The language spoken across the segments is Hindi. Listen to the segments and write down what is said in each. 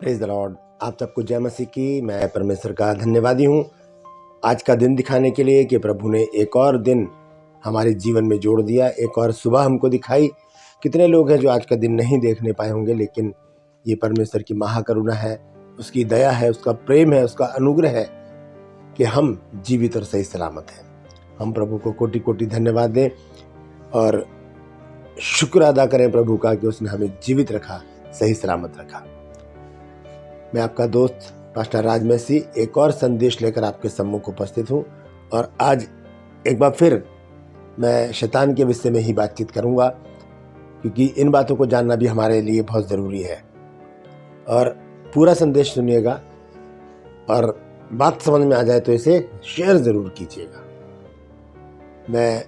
Praise the Lord. आप सबको जय मसीह की। मैं परमेश्वर का धन्यवादी हूँ आज का दिन दिखाने के लिए कि प्रभु ने एक और दिन हमारे जीवन में जोड़ दिया, एक और सुबह हमको दिखाई। कितने लोग हैं जो आज का दिन नहीं देखने पाए होंगे, लेकिन ये परमेश्वर की महाकरुणा है, उसकी दया है, उसका प्रेम है, उसका अनुग्रह है कि हम जीवित और सही सलामत हैं। हम प्रभु को कोटि कोटि धन्यवाद दें और शुक्र अदा करें प्रभु का कि उसने हमें जीवित रखा, सही सलामत रखा। मैं आपका दोस्त पास्टर राज मैसी एक और संदेश लेकर आपके सम्मुख उपस्थित हूँ और आज एक बार फिर मैं शैतान के विषय में ही बातचीत करूँगा, क्योंकि इन बातों को जानना भी हमारे लिए बहुत ज़रूरी है। और पूरा संदेश सुनिएगा और बात समझ में आ जाए तो इसे शेयर ज़रूर कीजिएगा। मैं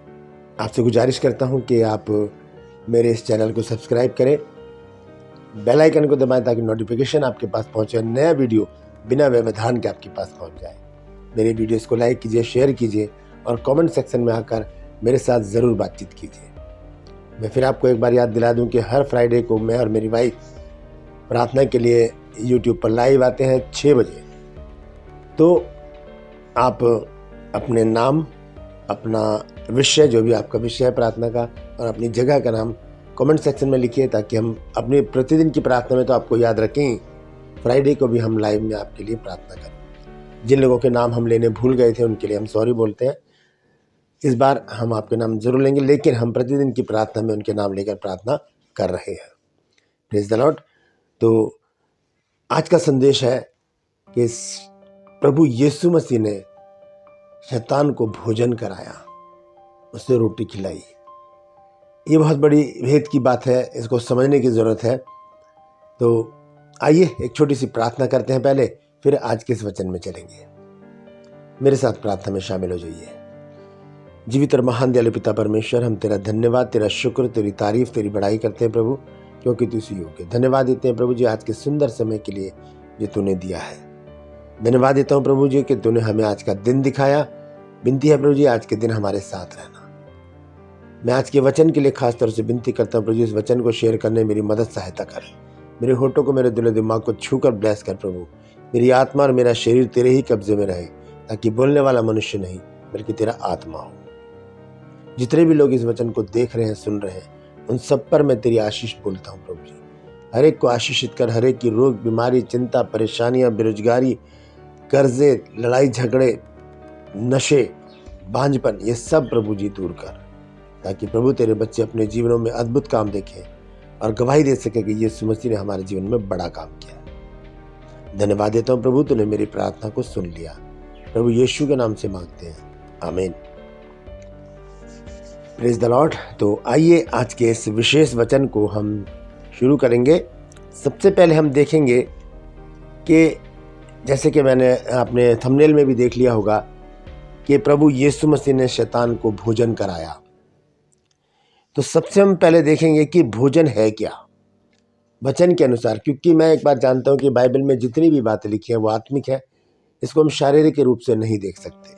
आपसे गुजारिश करता हूँ कि आप मेरे इस चैनल को सब्सक्राइब करें, बेल आइकन को दबाएं ताकि नोटिफिकेशन आपके पास पहुंचे, नया वीडियो बिना व्यवधान के आपके पास पहुंच जाए। मेरे वीडियोस को लाइक कीजिए, शेयर कीजिए और कमेंट सेक्शन में आकर मेरे साथ ज़रूर बातचीत कीजिए। मैं फिर आपको एक बार याद दिला दूं कि हर फ्राइडे को मैं और मेरी वाइफ प्रार्थना के लिए यूट्यूब पर लाइव आते हैं 6 बजे। तो आप अपने नाम, अपना विषय, जो भी आपका विषय है प्रार्थना का, और अपनी जगह का नाम कमेंट सेक्शन में लिखिए ताकि हम अपने प्रतिदिन की प्रार्थना में तो आपको याद रखें, फ्राइडे को भी हम लाइव में आपके लिए प्रार्थना करें। जिन लोगों के नाम हम लेने भूल गए थे उनके लिए हम सॉरी बोलते हैं। इस बार हम आपके नाम जरूर लेंगे, लेकिन हम प्रतिदिन की प्रार्थना में उनके नाम लेकर प्रार्थना कर रहे हैं। Praise the Lord. तो आज का संदेश है कि प्रभु यीशु मसीह ने शैतान को भोजन कराया, उसे रोटी खिलाई। ये बहुत बड़ी भेद की बात है, इसको समझने की ज़रूरत है। तो आइए एक छोटी सी प्रार्थना करते हैं पहले, फिर आज के इस वचन में चलेंगे। मेरे साथ प्रार्थना में शामिल हो जाइए। जीवित और महान दयालु पिता परमेश्वर, हम तेरा धन्यवाद, तेरा शुक्र, तेरी तारीफ, तेरी बड़ाई करते हैं प्रभु, क्योंकि तू इसी योग्य। धन्यवाद देते हैं प्रभु जी आज के सुंदर समय के लिए जो तूने दिया है। धन्यवाद देता हूँ प्रभु जी कि तूने हमें आज का दिन दिखाया। विनती है प्रभु जी आज के दिन हमारे साथ रहना। मैं आज के वचन के लिए खास तौर से विनती करता हूँ प्रभु, इस वचन को शेयर करने में मेरी मदद सहायता कर। मेरे होठों को, मेरे दिल दिमाग को छूकर ब्लेस कर प्रभु। मेरी आत्मा और मेरा शरीर तेरे ही कब्जे में रहे, ताकि बोलने वाला मनुष्य नहीं बल्कि तेरा आत्मा हो। जितने भी लोग इस वचन को देख रहे हैं, सुन रहे हैं, उन सब पर मैं तेरी आशीष बोलता हूँ प्रभु जी। हर एक को आशीषित कर, हर एक की रोग, बीमारी, चिंता, परेशानियां, बेरोजगारी, कर्जे, लड़ाई झगड़े, नशे, बांझपन, ये सब प्रभु जी दूर कर, ताकि प्रभु तेरे बच्चे अपने जीवनों में अद्भुत काम देखें और गवाही दे सके कि यीशु मसीह ने हमारे जीवन में बड़ा काम किया। धन्यवाद देता हूँ प्रभु, तूने मेरी प्रार्थना को सुन लिया। प्रभु यीशु के नाम से मांगते हैं, आमीन। Praise the Lord. तो आइए आज के इस विशेष वचन को हम शुरू करेंगे। सबसे पहले हम देखेंगे कि जैसे कि मैंने आपने थंबनेल में भी देख लिया होगा कि प्रभु यीशु मसीह ने शैतान को भोजन कराया। तो सबसे हम पहले देखेंगे कि भोजन है क्या वचन के अनुसार, क्योंकि मैं एक बात जानता हूं कि बाइबल में जितनी भी बातें लिखी हैं वो आत्मिक है, इसको हम शारीरिक रूप से नहीं देख सकते।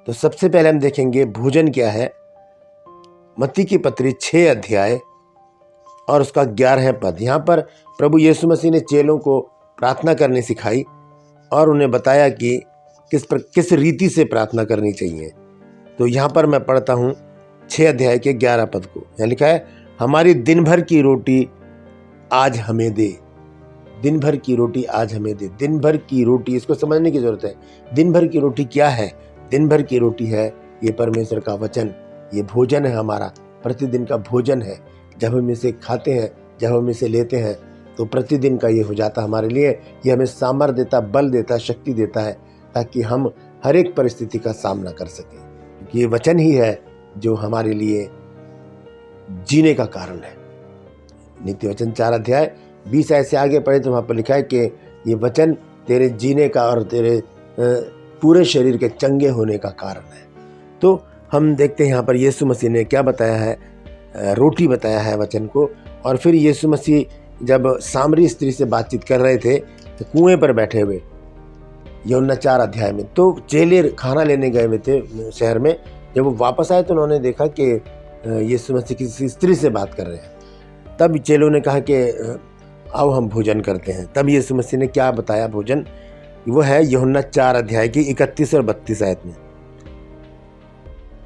तो सबसे पहले हम देखेंगे भोजन क्या है। मत्ती की पत्री 6 अध्याय और उसका 11 पद। यहाँ पर प्रभु यीशु मसीह ने चेलों को प्रार्थना करनी सिखाई और उन्हें बताया कि किस रीति से प्रार्थना करनी चाहिए। तो यहाँ पर मैं पढ़ता हूँ 6 अध्याय के 11 पद को। यहाँ लिखा है, हमारी दिन भर की रोटी आज हमें दे। दिन भर की रोटी आज हमें दे। दिन भर की रोटी, इसको समझने की जरूरत है। दिन भर की रोटी क्या है? दिन भर की रोटी है ये परमेश्वर का वचन, ये भोजन है, हमारा प्रतिदिन का भोजन है। जब हम इसे खाते हैं, जब हम इसे लेते हैं, तो प्रतिदिन का ये हो जाता हमारे लिए। ये हमें सामर्थ्य देता, बल देता, शक्ति देता है, ताकि हम हर एक परिस्थिति का सामना कर सकें, क्योंकि ये वचन ही है जो हमारे लिए जीने का कारण है। नीति वचन 4 अध्याय 20 ऐसे आगे पढ़े तो वहाँ पर लिखा है कि ये वचन तेरे जीने का और तेरे पूरे शरीर के चंगे होने का कारण है। तो हम देखते हैं यहाँ पर यीशु मसीह ने क्या बताया है, रोटी बताया है वचन को। और फिर यीशु मसीह जब सामरी स्त्री से बातचीत कर रहे थे तो कुएं पर बैठे हुए, यूहन्ना 4 अध्याय में, तो चेले खाना लेने गए हुए थे शहर में। जब वो वापस आए तो उन्होंने देखा कि यीशु मसीह किसी स्त्री से बात कर रहे हैं। तब चेलों ने कहा कि आओ हम भोजन करते हैं। तब यीशु मसीह ने क्या बताया भोजन, वो है यूहन्ना 4 अध्याय की 31 और 32 आयत में,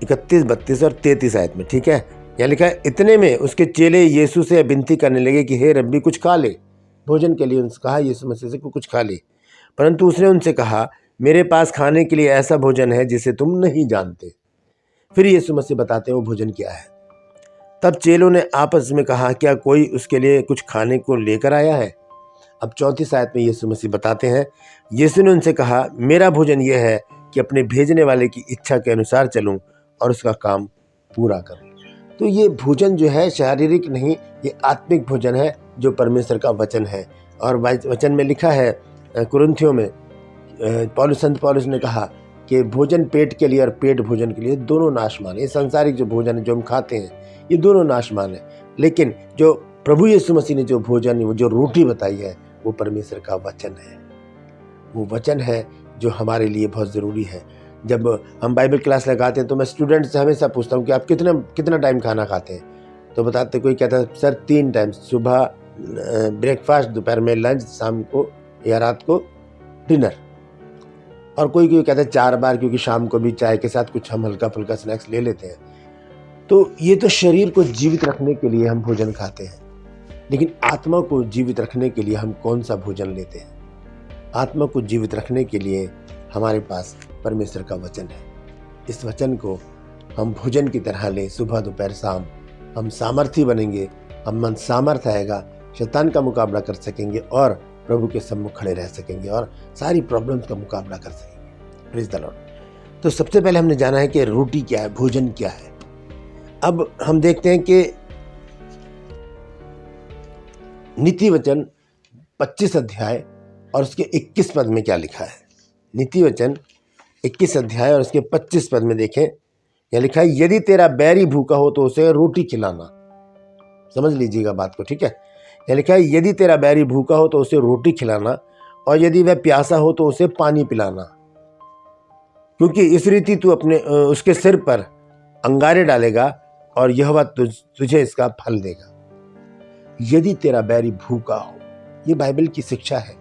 31, 32 और 33 आयत में, ठीक है। यहाँ लिखा है, इतने में उसके चेले यीशु से विनती करने लगे कि हे रब्बी कुछ खा ले। भोजन के लिए उनसे कहा यीशु मसीह से कुछ खा ले, परंतु उसने उनसे कहा मेरे पास खाने के लिए ऐसा भोजन है जिसे तुम नहीं जानते। फिर यीशु मसीह बताते हैं वो भोजन क्या है। तब चेलों ने आपस में कहा क्या कोई उसके लिए कुछ खाने को लेकर आया है। अब 34 आयत में यीशु मसीह बताते हैं, यीशु ने उनसे कहा मेरा भोजन यह है कि अपने भेजने वाले की इच्छा के अनुसार चलूं और उसका काम पूरा करूं। तो ये भोजन जो है शारीरिक नहीं, ये आत्मिक भोजन है जो परमेश्वर का वचन है। और वचन में लिखा है कुरिन्थियों में संत पौलुस ने कहा कि भोजन पेट के लिए और पेट भोजन के लिए दोनों नाशमान है। ये सांसारिक जो भोजन है जो हम खाते हैं ये दोनों नाशमान है, लेकिन जो प्रभु यीशु मसीह ने जो भोजन, वो जो रोटी बताई है वो परमेश्वर का वचन है। वो वचन है जो हमारे लिए बहुत ज़रूरी है। जब हम बाइबल क्लास लगाते हैं तो मैं स्टूडेंट से हमेशा पूछता हूँ कि आप कितना टाइम खाना खाते हैं, तो बताते, कोई कहता है सर 3 टाइम, सुबह ब्रेकफास्ट, दोपहर में लंच, शाम को या रात को डिनर। और कोई कहता है 4 बार, क्योंकि शाम को भी चाय के साथ कुछ हम हल्का फुल्का स्नैक्स ले लेते हैं। तो ये तो शरीर को जीवित रखने के लिए हम भोजन खाते हैं, लेकिन आत्मा को जीवित रखने के लिए हम कौन सा भोजन लेते हैं। आत्मा को जीवित रखने के लिए हमारे पास परमेश्वर का वचन है। इस वचन को हम भोजन की तरह लें, सुबह दोपहर शाम, हम सामर्थी बनेंगे, हम मन सामर्थ्य आएगा, शैतान का मुकाबला कर सकेंगे और प्रभु के सम्मुख खड़े रह सकेंगे और सारी प्रॉब्लम्स का मुकाबला कर सकेंगे। Praise the Lord. तो सबसे पहले हमने जाना है कि रोटी क्या है, भोजन क्या है। अब हम देखते हैं कि नीति वचन 25 अध्याय और उसके 21 पद में क्या लिखा है। नीति वचन 21 अध्याय और उसके 25 पद में देखें, यह लिखा है, यदि तेरा बैरी भूखा हो तो उसे रोटी खिलाना। समझ लीजिएगा बात को, ठीक है। यह लिखा है, यदि तेरा बैरी भूखा हो तो उसे रोटी खिलाना, और यदि वह प्यासा हो तो उसे पानी पिलाना, क्योंकि इस रीति तू अपने उसके सिर पर अंगारे डालेगा और यहोवा तुझे इसका फल देगा। यदि तेरा बैरी भूखा हो, ये बाइबल की शिक्षा है।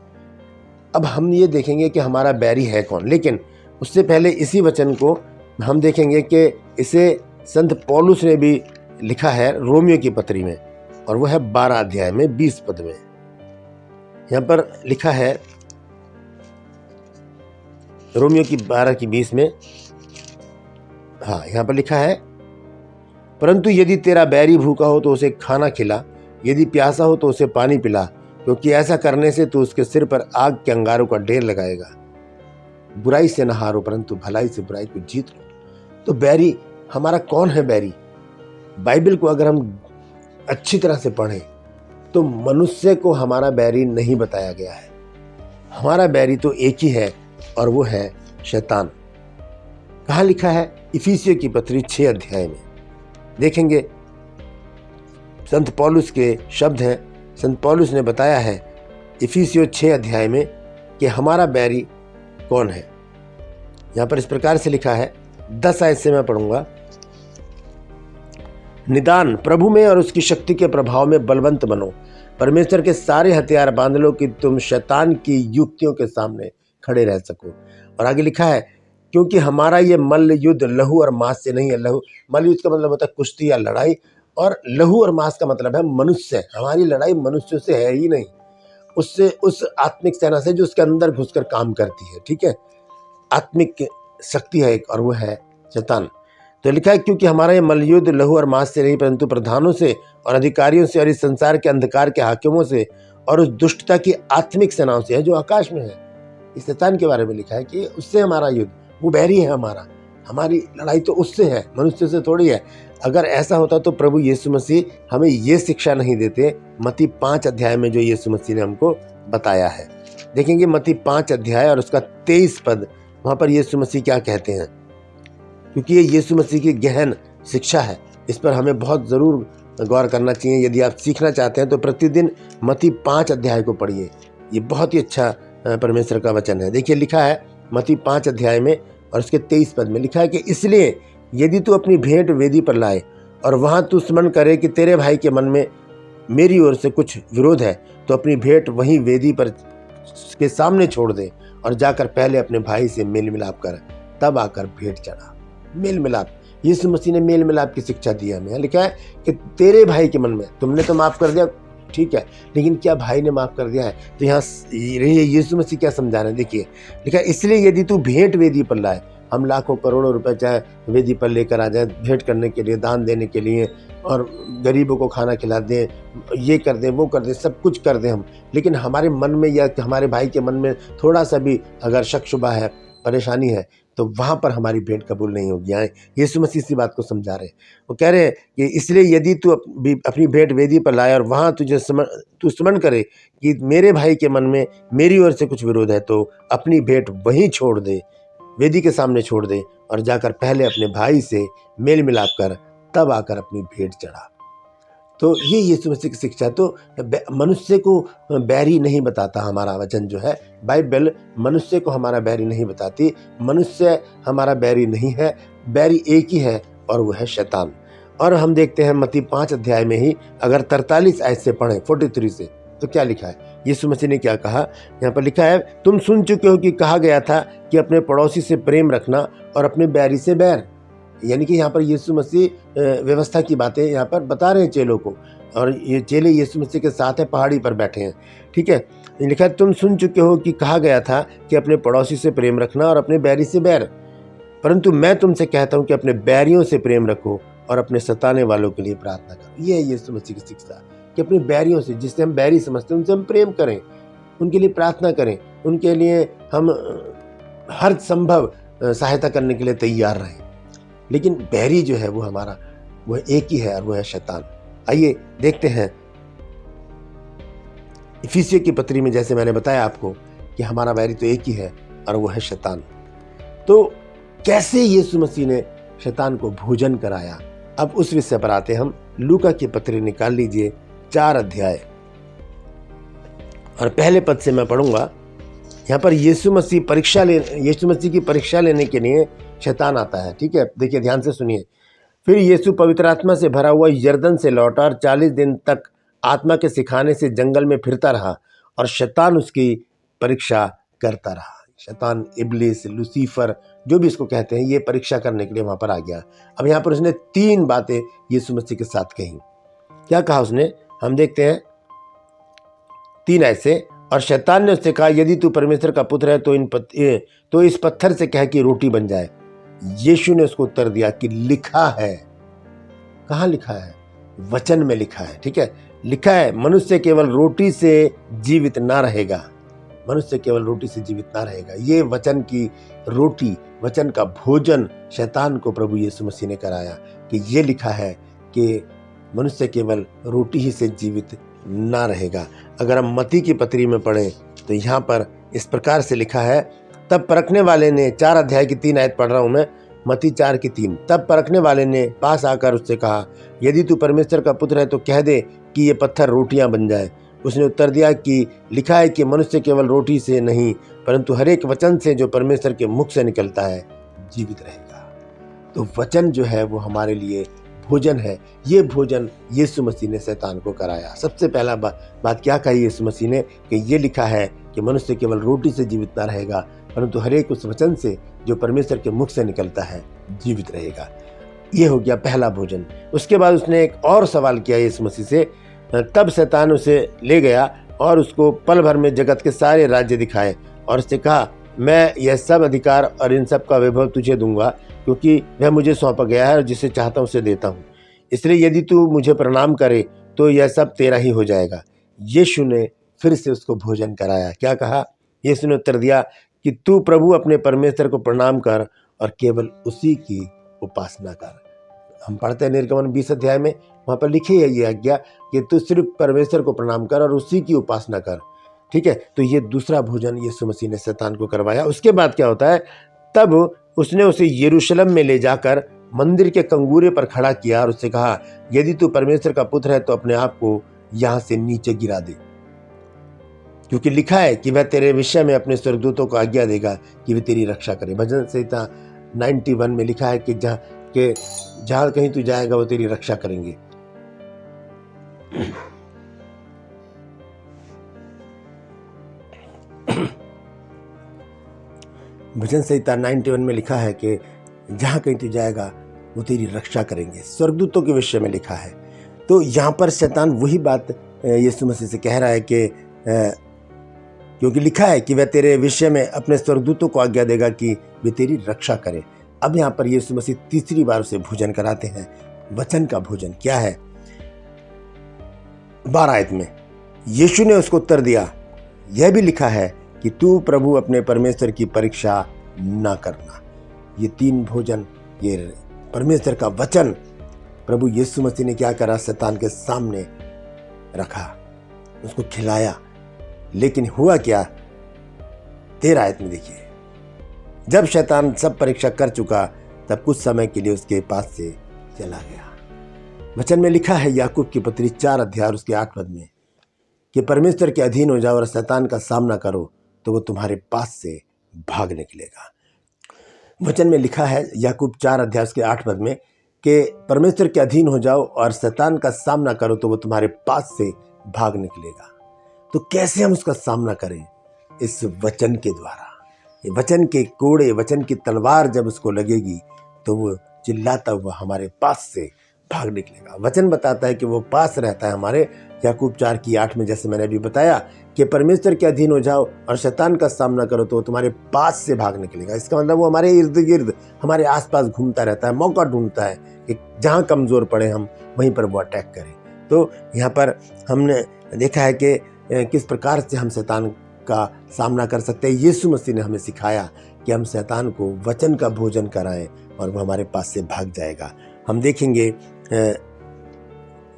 अब हम ये देखेंगे कि हमारा बैरी है कौन, लेकिन उससे पहले इसी वचन को हम देखेंगे कि इसे संत पौलुस ने भी लिखा है रोमियो की पत्री में, और वो है 12 अध्याय में 20 पद में। यहाँ पर लिखा है रोमियो की 12 की 20 में, हाँ यहाँ पर लिखा है, परंतु यदि तेरा बैरी भूखा हो तो उसे खाना खिला, यदि प्यासा हो तो उसे पानी पिला, क्योंकि ऐसा करने से तू उसके सिर पर आग के अंगारों का ढेर लगाएगा। बुराई से न हारो, परंतु भलाई से बुराई को जीत लो। तो बैरी हमारा कौन है? बैरी, बाइबल को अगर हम अच्छी तरह से पढ़ें तो मनुष्य को हमारा बैरी नहीं बताया गया है। हमारा बैरी तो एक ही है और वो है शैतान। कहाँ लिखा है? इफिसियों की पत्री 6 अध्याय में देखेंगे, संत पौलुस के शब्द हैं। संत पौलुस ने बताया है इफिसियों 6 अध्याय में कि हमारा बैरी कौन है। यहाँ पर इस प्रकार से लिखा है, 10 आयत से मैं पढ़ूंगा। निदान प्रभु में और उसकी शक्ति के प्रभाव में बलवंत बनो, परमेश्वर के सारे हथियार बांध लो कि तुम शैतान की युक्तियों के सामने खड़े रह सको। और आगे लिखा है, क्योंकि हमारा ये मल्ल युद्ध लहू और मांस से नहीं है। लहू, मल्ल युद्ध का मतलब होता है कुश्ती या लड़ाई, और लहू और मांस का मतलब है मनुष्य। हमारी लड़ाई मनुष्य से है ही नहीं, उससे, उस आत्मिक सेना से जो उसके अंदर घुसकर काम करती है, ठीक है। आत्मिक शक्ति है एक, और वो है शैतान। तो लिखा है, क्योंकि हमारा ये मल्लयुद्ध लहू और मांस से नहीं, परंतु प्रधानों से और अधिकारियों से और इस संसार के अंधकार के हाकिमों से और उस दुष्टता की आत्मिक सेनाओं से है जो आकाश में है। इस शैतान के बारे में लिखा है कि उससे हमारा युद्ध, वो बैरी है हमारा। हमारी लड़ाई तो उससे है, मनुष्य से थोड़ी है। अगर ऐसा होता तो प्रभु यीशु मसीह हमें ये शिक्षा नहीं देते मत्ती 5 अध्याय में जो यीशु मसीह ने हमको बताया है। देखेंगे मत्ती 5 अध्याय और उसका 23 पद, वहाँ पर यीशु मसीह क्या कहते हैं, क्योंकि ये यीशु मसीह की गहन शिक्षा है। इस पर हमें बहुत ज़रूर गौर करना चाहिए। यदि आप सीखना चाहते हैं तो प्रतिदिन मत्ती 5 अध्याय को पढ़िए। ये बहुत ही अच्छा परमेश्वर का वचन है। देखिए लिखा है मत्ती 5 अध्याय में और उसके 23 पद में लिखा है कि इसलिए यदि तू अपनी भेंट वेदी पर लाए और वहाँ तू स्मरण करे कि तेरे भाई के मन में मेरी ओर से कुछ विरोध है तो अपनी भेंट वहीं वेदी पर के सामने छोड़ दे और जाकर पहले अपने भाई से मेल मिलाप कर, तब आकर भेंट चढ़ा। मेल मिलाप, यीशु मसीह ने मेल मिलाप की शिक्षा दी हमें। लिखा है कि तेरे भाई के मन में, तुमने तो माफ कर दिया, ठीक है, लेकिन क्या भाई ने माफ कर दिया है? तो यहाँ यीशु मसीह क्या समझा रहे हैं, देखिए लिखा है, इसलिए यदि तू भेंट वेदी पर लाए, हम लाखों करोड़ों रुपए चाहे वेदी पर लेकर आ जाए भेंट करने के लिए, दान देने के लिए, और गरीबों को खाना खिला दें, ये कर दें, वो कर दें, सब कुछ कर दें हम, लेकिन हमारे मन में या हमारे भाई के मन में थोड़ा सा भी अगर शक शुबा है, परेशानी है, तो वहाँ पर हमारी भेंट कबूल नहीं होगी। यहाँ यीशु मसीह इसी बात को समझा रहे हैं। वो कह रहे हैं कि इसलिए यदि तू अपनी भेंट वेदी पर लाए और वहाँ तू स्मरण करे कि मेरे भाई के मन में मेरी ओर से कुछ विरोध है, तो अपनी भेंट वहीं छोड़ दे, वेदी के सामने छोड़ दे और जाकर पहले अपने भाई से मेल मिलाप कर, तब आकर अपनी भेंट चढ़ा। तो ये यीशु मसीह की शिक्षा। तो मनुष्य को बैरी नहीं बताता हमारा वचन जो है, बाइबल मनुष्य को हमारा बैरी नहीं बताती। मनुष्य हमारा बैरी नहीं है, बैरी एक ही है और वो है शैतान। और हम देखते हैं मत्ती 5 अध्याय में ही अगर 43 आयत से पढ़ें 43 से, तो क्या लिखा है, यीशु मसीह ने क्या कहा। यहाँ पर लिखा है, तुम सुन चुके हो कि कहा गया था कि अपने पड़ोसी से प्रेम रखना और अपने बैरी से बैर। यानी कि यहाँ पर यीशु मसीह व्यवस्था की बातें यहाँ पर बता रहे हैं चेलों को, और ये चेले यीशु मसीह के साथ है, पहाड़ी पर बैठे हैं, ठीक है। लिखा है, तुम सुन चुके हो कि कहा गया था कि अपने पड़ोसी से प्रेम रखना और अपने बैरी से बैर, परंतु मैं तुमसे कहता हूँ कि अपने बैरियों से प्रेम रखो और अपने सताने वालों के लिए प्रार्थना करो। ये है यीशु मसीह की शिक्षा कि अपने बैरियों से, जिससे हम बैरी समझते हैं, उनसे हम प्रेम करें, उनके लिए प्रार्थना करें, उनके लिए हम हर संभव सहायता करने के लिए तैयार रहें। लेकिन बैरी जो है वो हमारा, वो एक ही है और वो है शैतान। आइए देखते हैं इफिसियों की पत्री में, जैसे मैंने बताया आपको कि हमारा बैरी तो एक ही है और वो है शैतान। तो कैसे यीशु मसीह ने शैतान को भोजन कराया, अब उस विषय पर आते हम। लूका की पत्री निकाल लीजिए 4 अध्याय और पहले पद से मैं पढ़ूंगा। यहाँ पर यीशु मसीह की परीक्षा लेने के लिए शैतान आता है, ठीक है। देखिए ध्यान से सुनिए। फिर यीशु पवित्र आत्मा से भरा हुआ यरदन से लौटा और 40 दिन तक आत्मा के सिखाने से जंगल में फिरता रहा और शैतान उसकी परीक्षा करता रहा। शैतान, इब्लिस, लूसीफर, जो भी इसको कहते हैं, ये परीक्षा करने के लिए वहां पर आ गया। अब यहाँ पर उसने 3 बातें यीशु मसीह के साथ कही। क्या कहा उसने, हम देखते हैं 3 ऐसे। और शैतान ने उससे कहा, यदि तू परमेश्वर का पुत्र है तो इस पत्थर से कह कि रोटी बन जाए। यीशु ने उसको उत्तर दिया कि लिखा है। कहाँ लिखा है? वचन में लिखा है, ठीक है। लिखा है, मनुष्य केवल रोटी से जीवित ना रहेगा, मनुष्य केवल रोटी से जीवित ना रहेगा। ये वचन की रोटी, वचन का भोजन शैतान को प्रभु यीशु मसीह ने कराया कि ये लिखा है कि मनुष्य केवल रोटी ही से जीवित ना रहेगा। अगर हम मत्ती की पत्री में पढ़ें तो यहाँ पर इस प्रकार से लिखा है, तब परखने वाले ने, 4 अध्याय की 3 आयत पढ़ रहा हूं मैं, मत्ती 4 की 3। तब परखने वाले ने पास आकर उससे कहा, यदि तू परमेश्वर का पुत्र है तो कह दे कि ये पत्थर रोटियां बन जाए। उसने उत्तर दिया कि लिखा है कि मनुष्य केवल रोटी से नहीं परंतु हर एक वचन से जो परमेश्वर के मुख से निकलता है जीवित रहेगा। तो वचन जो है वो हमारे लिए भोजन है। ये भोजन यीशु मसीह ने शैतान को कराया। सबसे पहला बात क्या कही यीशु मसीह ने कि ये लिखा है कि मनुष्य केवल रोटी से जीवित ना रहेगा परंतु हर एक उस वचन से जो परमेश्वर के मुख से निकलता है जीवित रहेगा। ये हो गया पहला भोजन। उसके बाद उसने एक और सवाल किया यीशु मसीह से। तब शैतान उसे ले गया और उसको पल भर में जगत के सारे राज्य दिखाए और उससे कहा, मैं यह सब अधिकार और इन सब का वैभव तुझे दूंगा क्योंकि वह मुझे सौंपा गया है और जिसे चाहता हूँ उसे देता हूँ। इसलिए यदि तू मुझे प्रणाम करे तो यह सब तेरा ही हो जाएगा। यीशु ने फिर से उसको भोजन कराया। क्या कहा? यीशु ने उत्तर दिया कि तू प्रभु अपने परमेश्वर को प्रणाम कर और केवल उसी की उपासना कर। हम पढ़ते हैं निर्गमन 20 अध्याय में, वहाँ पर लिखी है ये आज्ञा कि तू सिर्फ परमेश्वर को प्रणाम कर और उसी की उपासना कर, ठीक है। तो ये दूसरा भोजन यीशु मसीह ने शैतान को करवाया। उसके बाद क्या होता है, तब उसने उसे यरूशलेम में ले जाकर मंदिर के कंगूरे पर खड़ा किया और उससे कहा, यदि तू परमेश्वर का पुत्र है तो अपने आप को यहाँ से नीचे गिरा दे, क्योंकि लिखा है कि वह तेरे विषय में अपने स्वर्गदूतों को आज्ञा देगा कि वे तेरी रक्षा करें। भजन संहिता 91 में लिखा है कि जहाँ कहीं तू जाएगा वो तेरी रक्षा करेंगे। भजन संहिता 91 में लिखा है कि जहाँ कहीं तू जाएगा वो तेरी रक्षा करेंगे। स्वर्गदूतों के विषय में लिखा है। तो यहाँ पर शैतान वही बात यीशु मसीह से कह रहा है कि क्योंकि लिखा है कि वह तेरे विषय में अपने स्वर्गदूतों को आज्ञा देगा कि वे तेरी रक्षा करें। अब यहाँ पर यीशु मसीह तीसरी बार उसे भोजन कराते हैं। वचन का भोजन क्या है? 12 आयत में यीशु ने उसको उत्तर दिया, यह भी लिखा है कि तू प्रभु अपने परमेश्वर की परीक्षा न करना। ये 3 भोजन, ये परमेश्वर का वचन प्रभु यीशु मसीह ने क्या करा? शैतान के सामने रखा, उसको खिलाया। लेकिन हुआ क्या? 13 आयत में देखिए, जब शैतान सब परीक्षा कर चुका तब कुछ समय के लिए उसके पास से चला गया। वचन में लिखा है याकूब की पत्री 4 अध्याय उसके 8 पद में कि परमेश्वर के अधीन हो जाओ और शैतान का सामना करो तो वो तुम्हारे पास से भाग निकलेगा। वचन में लिखा है याकूब 4 अध्याय उसके 8 पद में कि परमेश्वर के अधीन हो जाओ और शैतान का सामना करो तो वो तुम्हारे पास से भाग निकलेगा। तो कैसे हम उसका सामना करें? इस वचन के द्वारा। ये वचन के कोड़े, वचन की तलवार जब उसको लगेगी तो वो चिल्लाता हुआ हमारे पास से भाग निकलेगा। वचन बताता है कि वो पास रहता है हमारे। याकूब 4 की 8 में जैसे मैंने अभी बताया कि परमेश्वर के अधीन हो जाओ और शैतान का सामना करो तो वो तुम्हारे पास से भाग निकलेगा। इसका मतलब वो हमारे इर्द गिर्द, हमारे आसपास घूमता रहता है, मौका ढूंढता है कि जहाँ कमजोर पड़े हम वहीं पर वो अटैक करें। तो यहाँ पर हमने देखा है कि किस प्रकार से हम शैतान का सामना कर सकते हैं। यीशु मसीह ने हमें सिखाया कि हम शैतान को वचन का भोजन कराएं और वो हमारे पास से भाग जाएगा। हम देखेंगे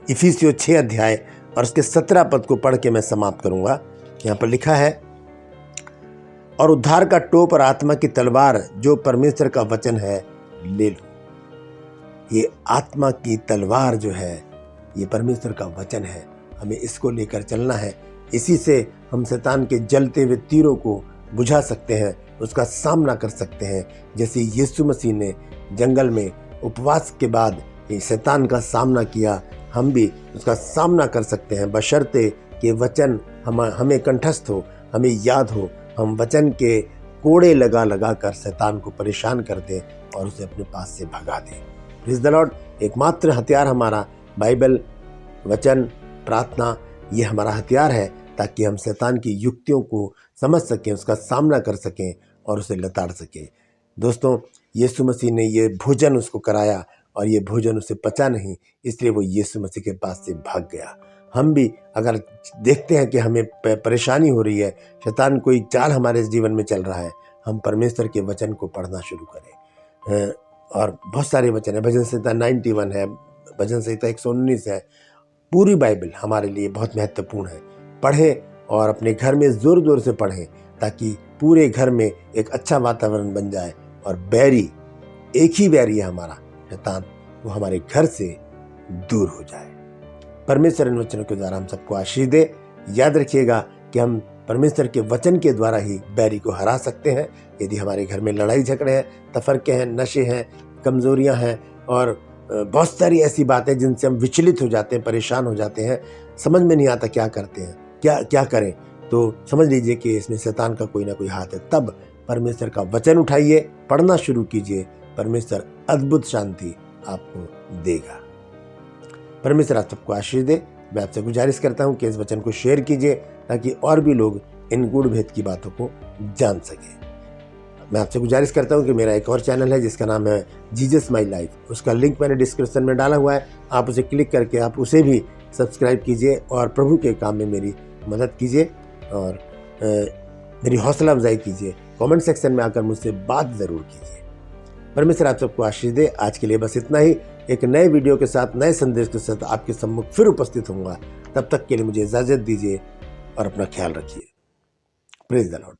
इफिसियों 6 अध्याय और उसके 17 पद को पढ़ के मैं समाप्त करूंगा। यहाँ पर लिखा है, और उद्धार का टोप और आत्मा की तलवार जो परमेश्वर का वचन है ले लो। ये आत्मा की तलवार जो है ये परमेश्वर का वचन है, हमें इसको लेकर चलना है। इसी से हम शैतान के जलते हुए तीरों को बुझा सकते हैं, उसका सामना कर सकते हैं। जैसे यीशु मसीह ने जंगल में उपवास के बाद शैतान का सामना किया, हम भी उसका सामना कर सकते हैं बशर्ते कि वचन हमें कंठस्थ हो, हमें याद हो। हम वचन के कोड़े लगा लगा कर शैतान को परेशान कर दें और उसे अपने पास से भगा दें। Praise the Lord. एकमात्र हथियार हमारा बाइबल, वचन, प्रार्थना, ये हमारा हथियार है ताकि हम शैतान की युक्तियों को समझ सकें, उसका सामना कर सकें और उसे लताड़ सकें। दोस्तों, यीशु मसीह ने ये भोजन उसको कराया और ये भोजन उसे पचा नहीं, इसलिए वो यीशु मसीह के पास से भाग गया। हम भी अगर देखते हैं कि हमें परेशानी हो रही है, शैतान कोई चाल हमारे जीवन में चल रहा है, हम परमेश्वर के वचन को पढ़ना शुरू करें। और बहुत सारे वचन है, भजन संहिता 91 है, भजन संहिता 119 है। पूरी बाइबल हमारे लिए बहुत महत्वपूर्ण है। पढ़ें और अपने घर में ज़ोर ज़ोर से पढ़ें ताकि पूरे घर में एक अच्छा वातावरण बन जाए और बैरी, एक ही बैरी है हमारा शैतान, वो हमारे घर से दूर हो जाए। परमेश्वर इन वचनों के द्वारा हम सबको आशीष दे। याद रखिएगा कि हम परमेश्वर के वचन के द्वारा ही बैरी को हरा सकते हैं। यदि हमारे घर में लड़ाई झगड़े हैं, तफरके हैं, नशे हैं, कमजोरियां हैं और बहुत सारी ऐसी बातें जिनसे हम विचलित हो जाते हैं, परेशान हो जाते हैं, समझ में नहीं आता क्या करते हैं, क्या करें, तो समझ लीजिए कि इसमें शैतान का कोई ना कोई हाथ है। तब परमेश्वर का वचन उठाइए, पढ़ना शुरू कीजिए, परमेश्वर अद्भुत शांति आपको देगा। परमेश्वर आप सबको आशीष दे। मैं आपसे गुजारिश करता हूँ कि इस वचन को शेयर कीजिए ताकि और भी लोग इन गूढ़ भेद की बातों को जान सकें। मैं आपसे गुजारिश करता हूँ कि मेरा एक और चैनल है जिसका नाम है जीसस माई लाइफ, उसका लिंक मैंने डिस्क्रिप्शन में डाला हुआ है। आप उसे क्लिक करके आप उसे भी सब्सक्राइब कीजिए और प्रभु के काम में मेरी मदद कीजिए और मेरी हौसला अफजाई कीजिए। कमेंट सेक्शन में आकर मुझसे बात ज़रूर कीजिए। परमेश्वर आप सबको आशीष दे। आज के लिए बस इतना ही। एक नए वीडियो के साथ, नए संदेश के साथ आपके सम्मुख फिर उपस्थित होऊंगा। तब तक के लिए मुझे इजाज़त दीजिए और अपना ख्याल रखिए। Praise the Lord.